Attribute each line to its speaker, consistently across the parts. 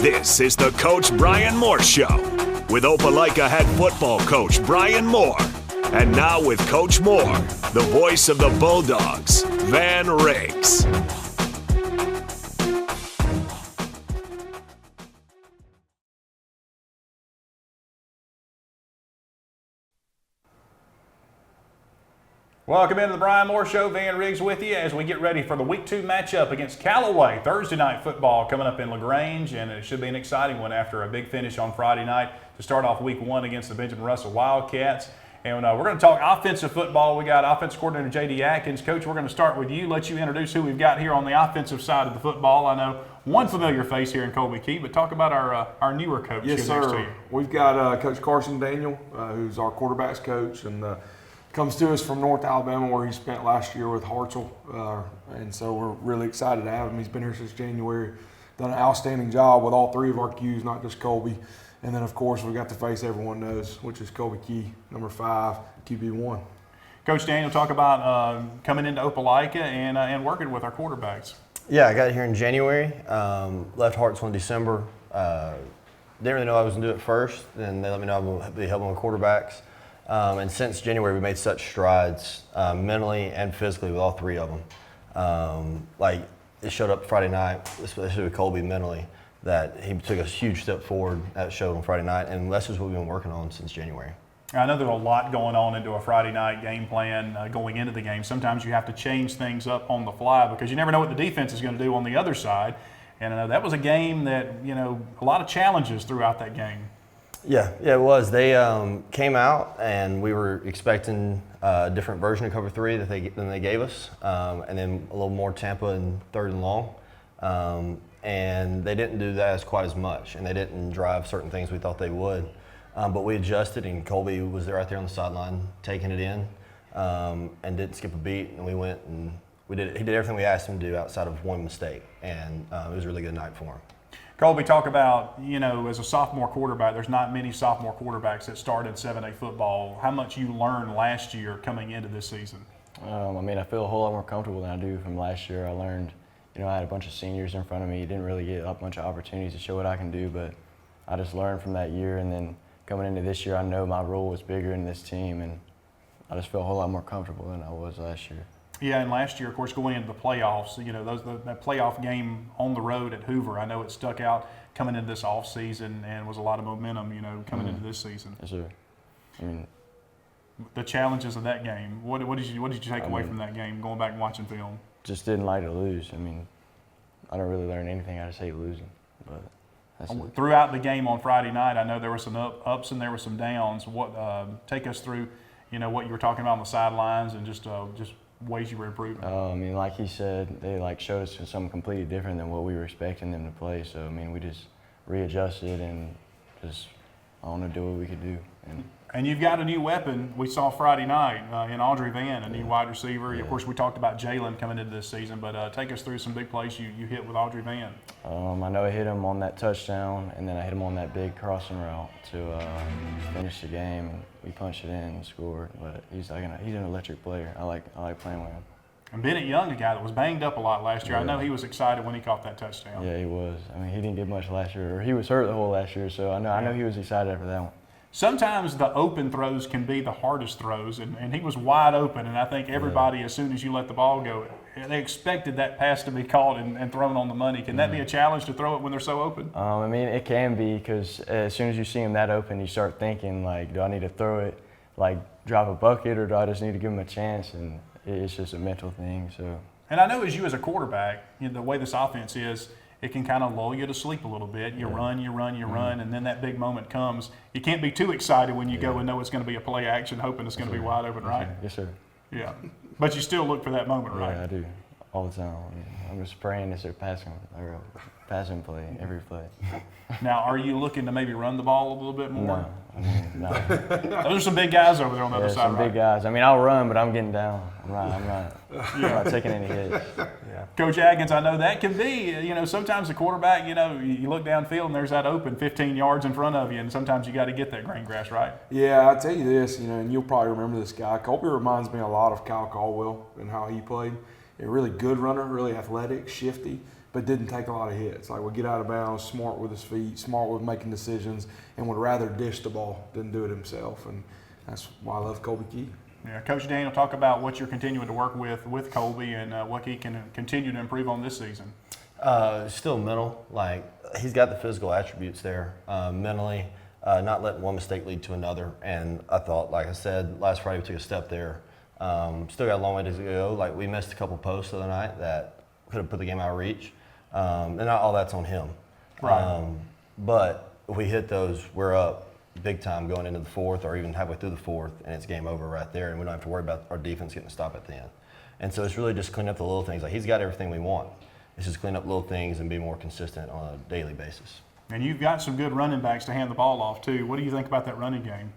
Speaker 1: This is the Coach Bryan Moore Show with Opelika head football coach Bryan Moore. And now with Coach Moore, the voice of the Bulldogs, Van Riggs.
Speaker 2: Welcome into the Bryan Moore Show. Van Riggs with you as we get ready for the Week 2 matchup against Callaway. Thursday night football coming up in LaGrange, and it should be an exciting one after a big finish on Friday night to start off Week 1 against the Benjamin Russell Wildcats. And we're going to talk offensive football. We got offensive coordinator JD Atkins. Coach, we're going to start with you, let you introduce who we've got here on the offensive side of the football. I know one familiar face here in Colby Key, but talk about our newer coach.
Speaker 3: Yes,
Speaker 2: here next to
Speaker 3: sir.
Speaker 2: you.
Speaker 3: We've got Coach Carson Daniel, who's our quarterbacks coach, and comes to us from North Alabama, where he spent last year with Hartselle, and so we're really excited to have him. He's been here since January, done an outstanding job with all three of our Qs, not just Colby. And then, of course, we've got the face everyone knows, which is Colby Key, number 5, QB1.
Speaker 2: Coach Daniel, talk about coming into Opelika and working with our quarterbacks.
Speaker 4: Yeah, I got here in January, left Hartselle in December. Didn't really know I was going to do it first, then they let me know I would be helping with quarterbacks. And since January, we made such strides mentally and physically with all three of them. Like, it showed up Friday night, especially with Colby mentally, that he took a huge step forward that showed on Friday night, and that's just what we've been working on since January.
Speaker 2: I know there's a lot going on into a Friday night game plan going into the game. Sometimes you have to change things up on the fly because you never know what the defense is going to do on the other side. And that was a game that, a lot of challenges throughout that game.
Speaker 4: Yeah, it was. They came out, and we were expecting a different version of cover 3 than they gave us, and then a little more Tampa and 3rd and long. And they didn't do that quite as much, and they didn't drive certain things we thought they would. But we adjusted, and Colby was right there on the sideline taking it in, and didn't skip a beat. And we went and he did everything we asked him to do outside of one mistake, and it was a really good night for him.
Speaker 2: Colby, talk about, as a sophomore quarterback, there's not many sophomore quarterbacks that start in 7A football. How much you learned last year coming into this season?
Speaker 5: I feel a whole lot more comfortable than I do from last year. I learned, I had a bunch of seniors in front of me. Didn't really get a bunch of opportunities to show what I can do, but I just learned from that year. And then coming into this year, I know my role was bigger in this team, and I just feel a whole lot more comfortable than I was last year.
Speaker 2: Yeah, and last year, of course, going into the playoffs, that playoff game on the road at Hoover, I know it stuck out coming into this offseason and was a lot of momentum, coming into this season.
Speaker 5: Yes, sir.
Speaker 2: The challenges of that game, what did you take away from that game, going back and watching film?
Speaker 5: Just didn't like to lose. I don't really learn anything. I just hate losing. But that's it.
Speaker 2: Throughout the game on Friday night, I know there were some ups and there were some downs. Take us through, what you were talking about on the sidelines and just ways you were improving.
Speaker 5: Like he said, they showed us something completely different than what we were expecting them to play. So we just readjusted and just to do what we could do.
Speaker 2: And you've got a new weapon we saw Friday night in Audrey Van, a new wide receiver. Yeah. Of course, we talked about Jalen coming into this season, but take us through some big plays you hit with Audrey Van.
Speaker 5: I know I hit him on that touchdown, and then I hit him on that big crossing route to finish the game. And we punched it in and scored. But he's an electric player. I like playing with him.
Speaker 2: And Bennett Young, a guy that was banged up a lot last year,
Speaker 5: Yeah.
Speaker 2: I know he was excited when he caught that touchdown.
Speaker 5: Yeah, he was. He didn't get much last year, or he was hurt the whole last year. So I know he was excited after that one.
Speaker 2: Sometimes the open throws can be the hardest throws, and he was wide open, and I think everybody, as soon as you let the ball go, they expected that pass to be caught and thrown on the money. Can that be a challenge to throw it when they're so open?
Speaker 5: It can be, because as soon as you see him that open, you start thinking, do I need to throw it, drop a bucket, or do I just need to give him a chance? And it's just a mental thing. So.
Speaker 2: And I know as you as a quarterback, the way this offense is, it can kind of lull you to sleep a little bit. You run, and then that big moment comes. You can't be too excited when you go and know it's going to be a play action, hoping it's going to be wide open, right?
Speaker 5: Yes, sir.
Speaker 2: Yeah. But you still look for that moment, right?
Speaker 5: Yeah, I do. All the time. I'm just praying it's a passing play, every play.
Speaker 2: Now, are you looking to maybe run the ball a little bit more?
Speaker 5: No.
Speaker 2: Those are some big guys over there on the other side,
Speaker 5: some big guys. I'll run, but I'm getting down. I'm not taking any hits.
Speaker 2: Yeah. Coach Atkins, I know that can be, sometimes the quarterback, you look downfield and there's that open 15 yards in front of you, and sometimes you got to get that green grass, right?
Speaker 3: Yeah, I'll tell you this, and you'll probably remember this guy. Colby reminds me a lot of Kyle Caldwell and how he played. a really good runner, really athletic, shifty, but didn't take a lot of hits. Like, would get out of bounds, smart with his feet, smart with making decisions, and would rather dish the ball than do it himself. And that's why I love Colby Key.
Speaker 2: Yeah, Coach Daniel, talk about what you're continuing to work with Colby and what he can continue to improve on this season.
Speaker 4: Still mental. Like, he's got the physical attributes there. Mentally, not letting one mistake lead to another. And I thought, like I said, last Friday we took a step there. Still got a long way to go. Like, we missed a couple posts the other night that could have put the game out of reach. And not all that's on him.
Speaker 2: Right.
Speaker 4: But if we hit those, we're up big time going into the fourth or even halfway through the fourth, and it's game over right there, and we don't have to worry about our defense getting a stop at the end. And so it's really just cleaning up the little things. Like, he's got everything we want. It's just clean up little things and be more consistent on a daily basis.
Speaker 2: And you've got some good running backs to hand the ball off too. What do you think about that running game?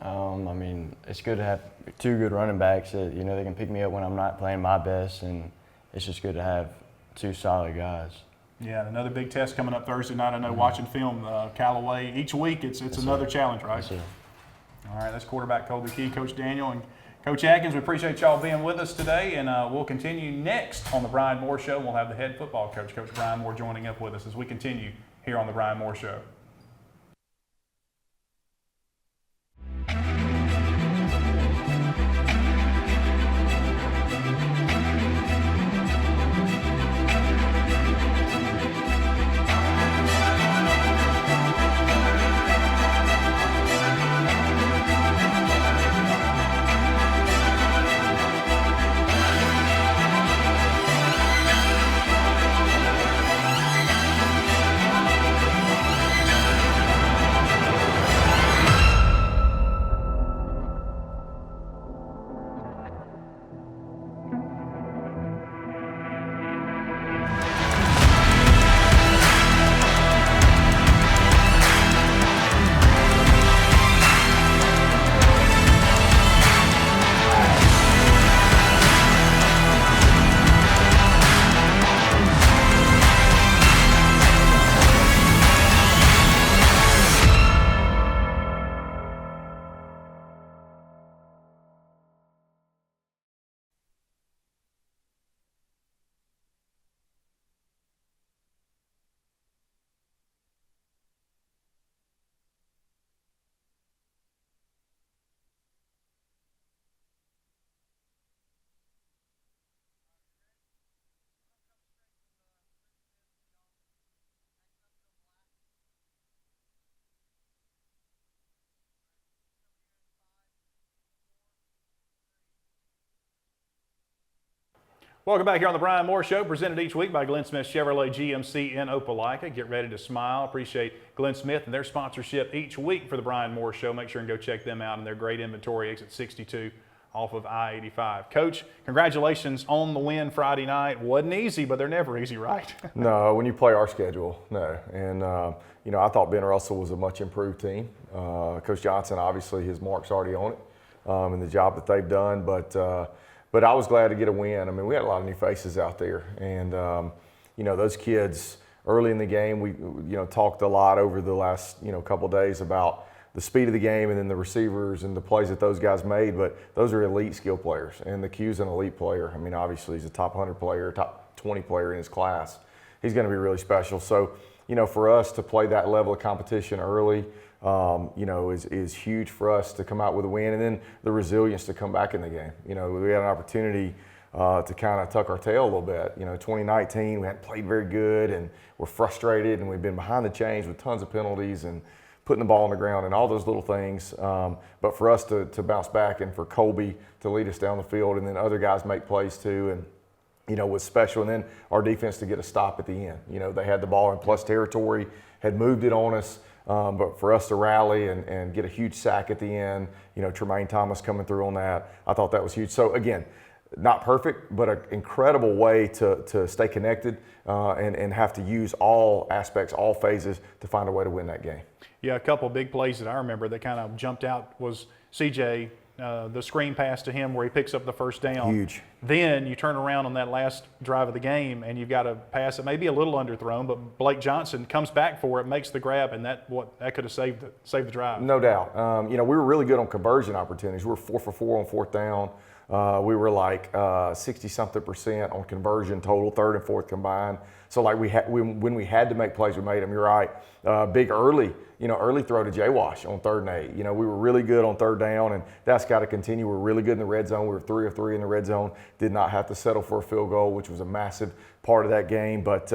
Speaker 5: I mean, it's good to have two good running backs that, you know, they can pick me up when I'm not playing my best, and it's just good to have two solid guys.
Speaker 2: Yeah, another big test coming up Thursday night. I know watching film, Callaway, each week it's another challenge, right?
Speaker 5: Yes, sir.
Speaker 2: All right, that's quarterback Colby Key, Coach Daniel, and Coach Atkins. We appreciate y'all being with us today, and we'll continue next on the Bryan Moore Show. We'll have the head football coach, Coach Bryan Moore, joining up with us as we continue here on the Bryan Moore Show. Welcome back here on the Bryan Moore Show, presented each week by Glenn Smith Chevrolet GMC in Opelika. Get ready to smile. Appreciate Glenn Smith and their sponsorship each week for the Bryan Moore Show. Make sure and go check them out and their great inventory, exit 62 off of I-85. Coach, congratulations on the win Friday night. Wasn't easy, but they're never easy, right?
Speaker 6: No, when you play our schedule, no. And, you know, I thought Ben Russell was a much improved team. Coach Johnson, obviously, his mark's already on it and the job that they've done. But I was glad to get a win. I mean, we had a lot of new faces out there. And, you know, those kids early in the game, we, you know, talked a lot over the last, you know, couple of days about the speed of the game and then the receivers and the plays that those guys made. But those are elite skill players. And the Q's an elite player. I mean, obviously, he's a top 100 player, top 20 player in his class. He's going to be really special. So, you know, for us to play that level of competition early, you know, is huge for us to come out with a win, and then the resilience to come back in the game. You know, we had an opportunity to kind of tuck our tail a little bit. You know, 2019, we hadn't played very good, and we're frustrated, and we've been behind the chains with tons of penalties and putting the ball on the ground and all those little things. But for us to bounce back and for Colby to lead us down the field, and then other guys make plays too, and you know, was special. And then our defense to get a stop at the end. You know, they had the ball in plus territory, had moved it on us. But for us to rally and get a huge sack at the end, you know, Tremaine Thomas coming through on that, I thought that was huge. So again, not perfect, but an incredible way to stay connected and have to use all aspects, all phases to find a way to win that game.
Speaker 2: Yeah, a couple of big plays that I remember that kind of jumped out was CJ, the screen pass to him where he picks up the first down.
Speaker 6: Huge.
Speaker 2: Then you turn around on that last drive of the game and you've got a pass that may be a little underthrown, but Blake Johnson comes back for it, makes the grab, and that could have saved the drive.
Speaker 6: No doubt. You know, we were really good on conversion opportunities. We were 4 for 4 on fourth down. We were like 60-something% on conversion total, third and fourth combined. So like when we had to make plays, we made them. You're right. Big early throw to Jay Wash on 3rd and 8. We were really good on 3rd down, and that's got to continue. We're really good in the red zone. We were 3 of 3 in the red zone. Did not have to settle for a field goal, which was a massive part of that game. But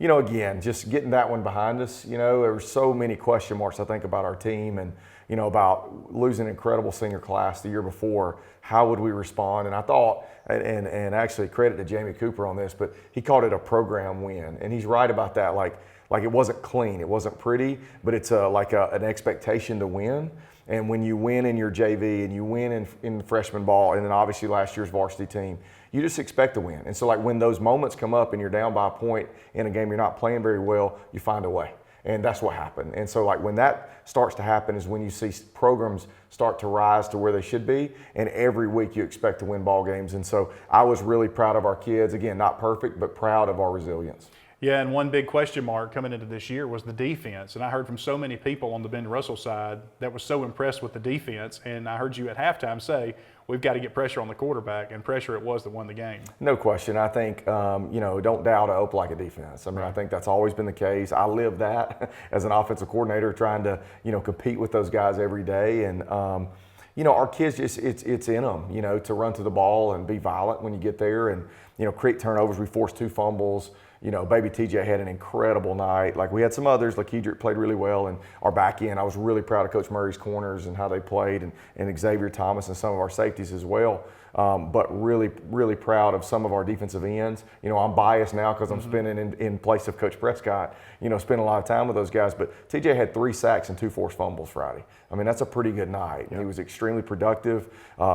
Speaker 6: again, just getting that one behind us. There were so many question marks, I think, about our team and, about losing an incredible senior class the year before. How would we respond? And I thought, and actually credit to Jamie Cooper on this, but he called it a program win. And he's right about that. Like it wasn't clean, it wasn't pretty, but it's an expectation to win. And when you win in your JV and you win in freshman ball, and then obviously last year's varsity team, you just expect to win. And so like when those moments come up and you're down by a point in a game you're not playing very well, you find a way. And that's what happened. And so like when that starts to happen is when you see programs start to rise to where they should be. And every week you expect to win ball games. And so I was really proud of our kids. Again, not perfect, but proud of our resilience.
Speaker 2: Yeah, and one big question mark coming into this year was the defense. And I heard from so many people on the Ben Russell side that was so impressed with the defense. And I heard you at halftime say, we've got to get pressure on the quarterback, and pressure it was that won the game.
Speaker 6: No question. I think, don't doubt a Opelika defense. I mean, I think that's always been the case. I live that as an offensive coordinator, trying to, compete with those guys every day. And, our kids it's in them, to run to the ball and be violent when you get there and, create turnovers. We forced 2 fumbles. Baby TJ had an incredible night. Like we had some others, like Kedrick played really well, and our back end, I was really proud of Coach Murray's corners and how they played, and Xavier Thomas and some of our safeties as well. But really, really proud of some of our defensive ends. I'm biased now because I'm spending in place of Coach Prescott, spending a lot of time with those guys. But TJ had 3 sacks and 2 forced fumbles Friday. I mean, that's a pretty good night. Yep. He was extremely productive,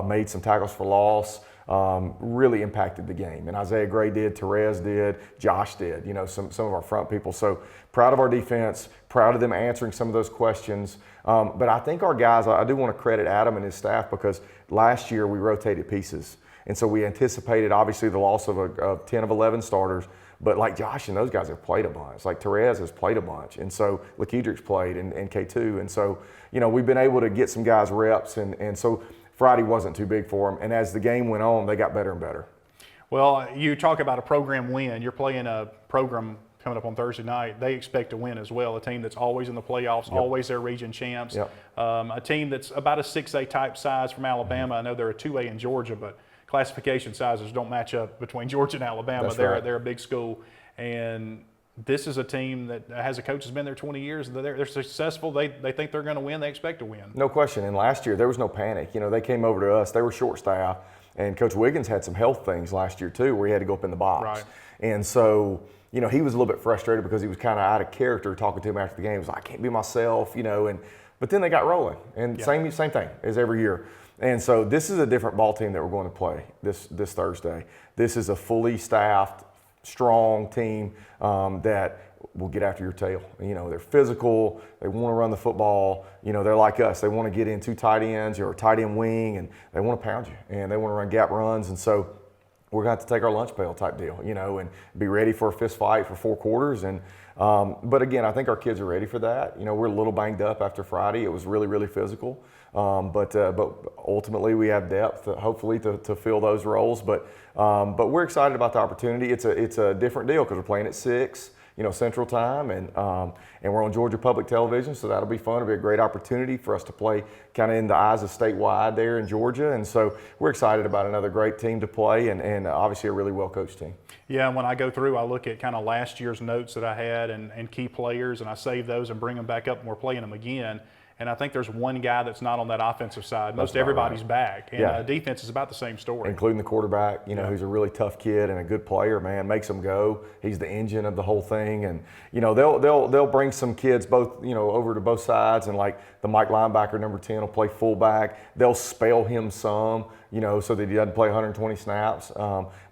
Speaker 6: made some tackles for loss. Really impacted the game. And Isaiah Gray did, Therese did, Josh did, some of our front people. So proud of our defense, proud of them answering some of those questions. But I think our guys, I do want to credit Adam and his staff because last year we rotated pieces. And so we anticipated obviously the loss of 10 of 11 starters. But like Josh and those guys have played a bunch. Like Therese has played a bunch. And so LaKedrick's played and K2. And so, we've been able to get some guys reps. And so Friday wasn't too big for them, and as the game went on, they got better and better.
Speaker 2: Well, you talk about a program win. You're playing a program coming up on Thursday night. They expect to win as well, a team that's always in the playoffs, always their region champs, a team that's about a 6A type size from Alabama. I know they're a 2A in Georgia, but classification sizes don't match up between Georgia and Alabama. They're a big school, and this is a team that has a coach that's been there 20 years. They're successful. They think they're going to win. They expect to win.
Speaker 6: No question. And last year, there was no panic. They came over to us. They were short staff. And Coach Wiggins had some health things last year, too, where he had to go up in the box.
Speaker 2: Right.
Speaker 6: And so, he was a little bit frustrated because he was kind of out of character talking to him after the game. He was like, I can't be myself, but then they got rolling. And same thing as every year. And so this is a different ball team that we're going to play this Thursday. This is a fully staffed, strong team that will get after your tail. They're physical. They want to run the football. They're like us. They want to get in 2 tight ends or a tight end wing, and they want to pound you, and they want to run gap runs. And so we're going to have to take our lunch pail type deal, and be ready for a fist fight for 4 quarters. And but again, I think our kids are ready for that. We're a little banged up after Friday. It was really, really physical. But ultimately we have depth, hopefully, to fill those roles. But we're excited about the opportunity. It's a different deal because we're playing at 6, Central Time, and we're on Georgia Public Television, so that'll be fun. It'll be a great opportunity for us to play kind of in the eyes of statewide there in Georgia. And so we're excited about another great team to play and obviously a really well-coached team.
Speaker 2: Yeah, and when I go through, I look at kind of last year's notes that I had and key players, and I save those and bring them back up, and we're playing them again. And I think there's one guy that's not on that offensive side. Most everybody's back. And defense is about the same story.
Speaker 6: Including the quarterback, who's a really tough kid and a good player, man, makes them go. He's the engine of the whole thing. And, they'll bring some kids both, over to both sides. And like the Mike linebacker, number 10, will play fullback. They'll spell him some, so that he doesn't play 120 snaps.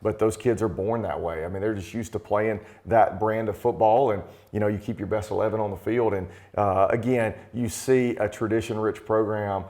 Speaker 6: But those kids are born that way. I mean, they're just used to playing that brand of football. And, you keep your best 11 on the field. And, again, you see a tradition-rich program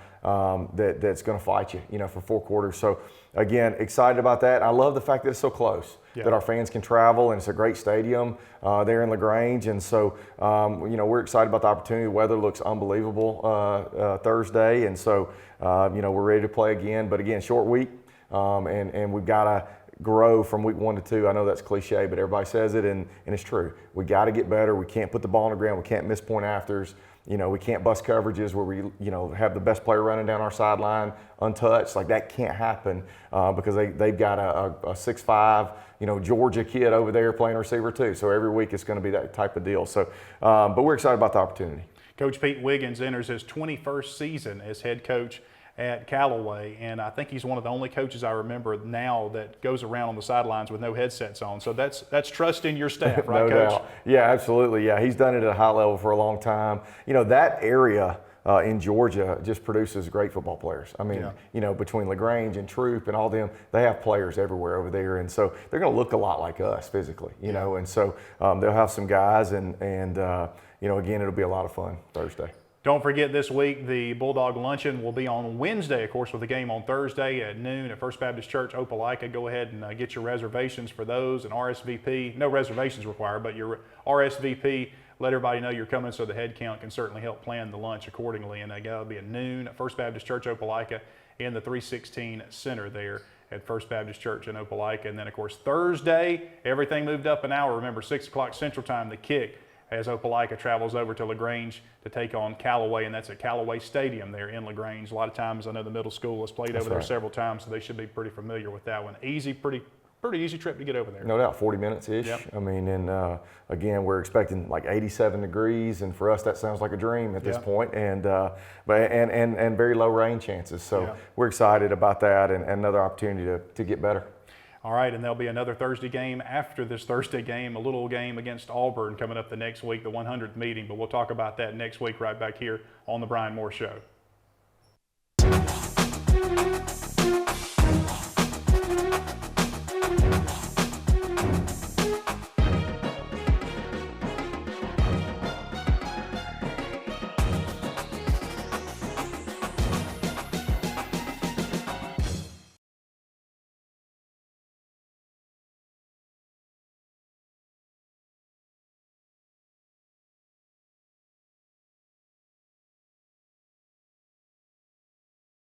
Speaker 6: that's going to fight you, for 4 quarters. So, again, excited about that. I love the fact that it's so close, that our fans can travel, and it's a great stadium there in LaGrange. And so, we're excited about the opportunity. The weather looks unbelievable Thursday. And so, we're ready to play again. But, again, short week. and we've got to grow from week 1 to 2. I know that's cliche, but everybody says it, and it's true. We got to get better. We can't put the ball on the ground. We can't miss point afters. We can't bust coverages where we, have the best player running down our sideline untouched. Like, that can't happen because they've got a 6'5", Georgia kid over there playing receiver too. So every week it's going to be that type of deal. So, but we're excited about the opportunity.
Speaker 2: Coach Pete Wiggins enters his 21st season as head coach at Callaway, and I think he's one of the only coaches I remember now that goes around on the sidelines with no headsets on. So that's trust in your staff, right,
Speaker 6: No
Speaker 2: Coach?
Speaker 6: doubt. Yeah, absolutely. Yeah, he's done it at a high level for a long time. That area in Georgia just produces great football players. I mean, between LaGrange and Troop and all them, they have players everywhere over there, and so they're going to look a lot like us physically, and so they'll have some guys, and again, it'll be a lot of fun Thursday.
Speaker 2: Don't forget, this week the Bulldog Luncheon will be on Wednesday, of course, with the game on Thursday at noon at First Baptist Church, Opelika. Go ahead and get your reservations for those and RSVP. No reservations required, but your RSVP. Let everybody know you're coming so the head count can certainly help plan the lunch accordingly. And that'll be at noon at First Baptist Church, Opelika, in the 316 Center there at First Baptist Church in Opelika. And then, of course, Thursday, everything moved up an hour. Remember, 6 o'clock Central Time, the kick, as Opelika travels over to LaGrange to take on Callaway, and that's at Callaway Stadium there in LaGrange. A lot of times, I know the middle school has played over there several times, so they should be pretty familiar with that one. Pretty easy trip to get over there.
Speaker 6: No doubt, 40 minutes-ish.
Speaker 2: Yep.
Speaker 6: I mean, and again, we're expecting like 87 degrees, and for us, that sounds like a dream at this point, and very low rain chances. So we're excited about that and another opportunity to get better.
Speaker 2: All right, and there'll be another Thursday game after this Thursday game, a little game against Auburn coming up the next week, the 100th meeting. But we'll talk about that next week right back here on the Bryan Moore Show.